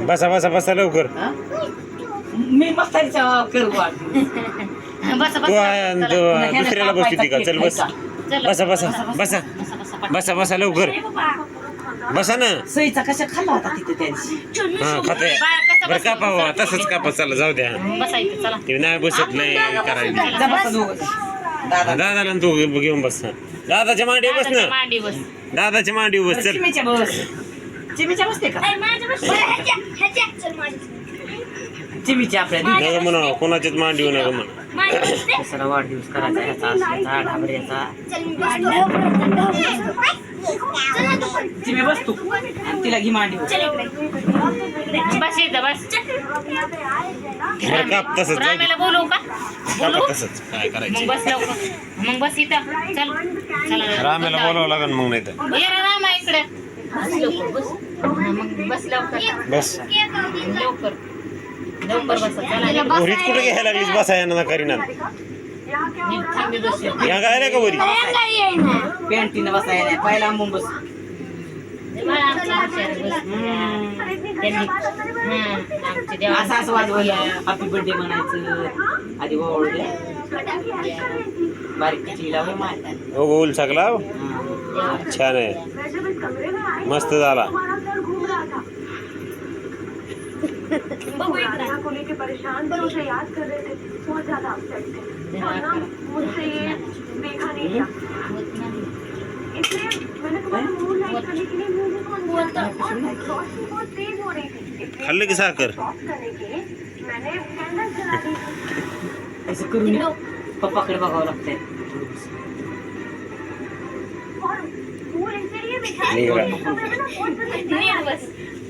बसा बसा बसा लवकर. मी बसायचा करू बसा तू दुसऱ्याला बसती का? चल बस. बसा बसा बसा बसा बसा लवकर बसा ना. सईचा कशा खाल्ला होता तिथे त्या दिवशी. हा खाते बरं कापा बाबा तसंच कापा. चला जाऊ द्या. बसायचं चला. ते नाही बसत नाही करायला. जा बसा दोघं. दादा दादाला तू घेऊन बस. दादाच्या मांडी बस ना. मांडी बस. दादाच्या मांडी बस. चल चिमीच्या बस. चिमीच्या बसते का? चिमीच्या आपल्या नग म्हणा कोणाच्याच मांडी नग म्हणा. दुसरा वाढदिवस करायचा ह्याचा असल्याचा ढाबऱ्याचा. चिमी बस तू आणि तिला घी मांडी बस इथं बस. बरं काप तसंच जाऊ दे. रामेला बोलवू का? कापा तसंच काय करायचं. मग बस लवकर. मग बस इथं चल. चला रामेला बोलावं लागेल मग नाही तर. ये रे रामा इकडे. बस लवकर बस. मग बस लवकर. बस लवकर लवकर बसा. चला घरीच कुठे घ्यायला लागलीस बसाय ना करीना. थांबी बस. या गायला का बरी. पॅन्टीनं बसायला नाही पहिला आंबून बस. असं असं वाजवलं हॅपी बर्थडे म्हणायचं आधी ओळखले बारीक चिला मारतात. हो बोल सकला छान आहे मस्त झाला. खाल्लं की साखर. असं करून पप्पाकडे बघावं लागतंय.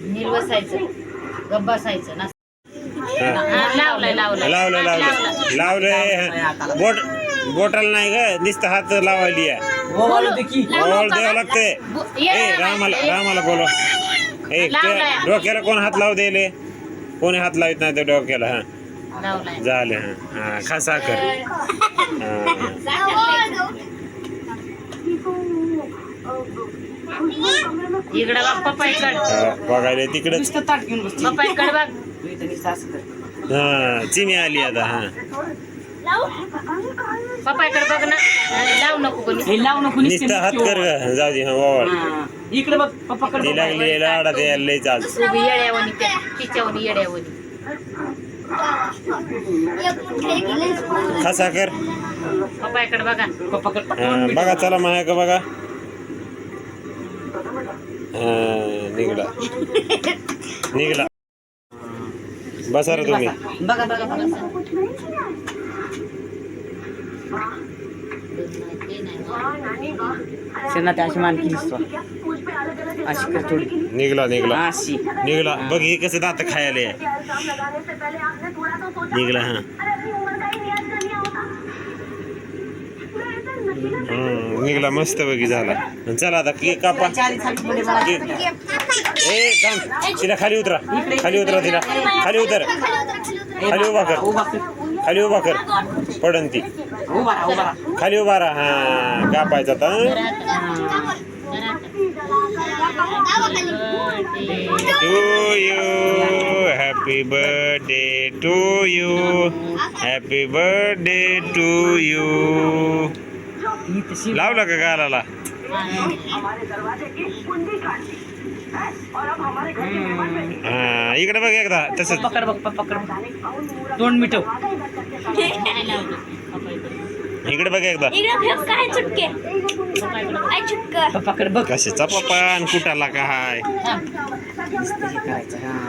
नील बसायचं गप बसायचं ना. लावलंय लावलंय लावलं लावलं लावलंय. बोटाला नाही ग नुसतं हात लावायली आहे. ओळ द्यावं लागते. ए रामाला बोलव. ए डोक्याला कोण हात लावू देले. कोणी हात लावित नाही तर डोक्याला. हा लावलाय झालं. हा खा साखर. इकडे बघ पप्पाईकडे. बघायला तिकडच. ताट घेऊन बस. पप्पाईकडे बघ. हा चिमी आली आता. हा पप्पाईकडे बघ ना. लावू नको कोणी. हे लावू नको नुसतं हात कर ग. जाऊ दे. हा वावड इकडे बघ पप्पाकडे ती लागली लाडा द्यायला लय चाल. उभी येड्यावणी त्या तिच्यावणी येड्यावणी. खा साखर. पप्पाईकडे बघा. पप्पाकडे बघा चला माया का बघा. निघला निघला. बसा रे तुम्ही. बघा बघा बघा. शेणा त्या अशी मानकी दिसतो. अशी कर थोडी. निघला निघला अशी निघला. बघ हे कसं दात खायला आहे. निघला. हा निघला मस्त बघी झाला. चला आता केक कापा. केक ए थांब. तिला खाली उतरा. खाली उतरा तिला. खाली उतर. खाली उभा कर. खाली उभा कर. पडन ती. खाली उभा राहा. हा कापायचा आता. To you happy birthday to you. Happy birthday to you. लावलं का गालाला. हा इकडे बघ एकदा तसंच. पकड बघ पकड. तोंड मिटव. इकडे बघ एकदा. पप्पाकडे बघ. कशाचा पप्पा आणि कुठाला काय. करायचं.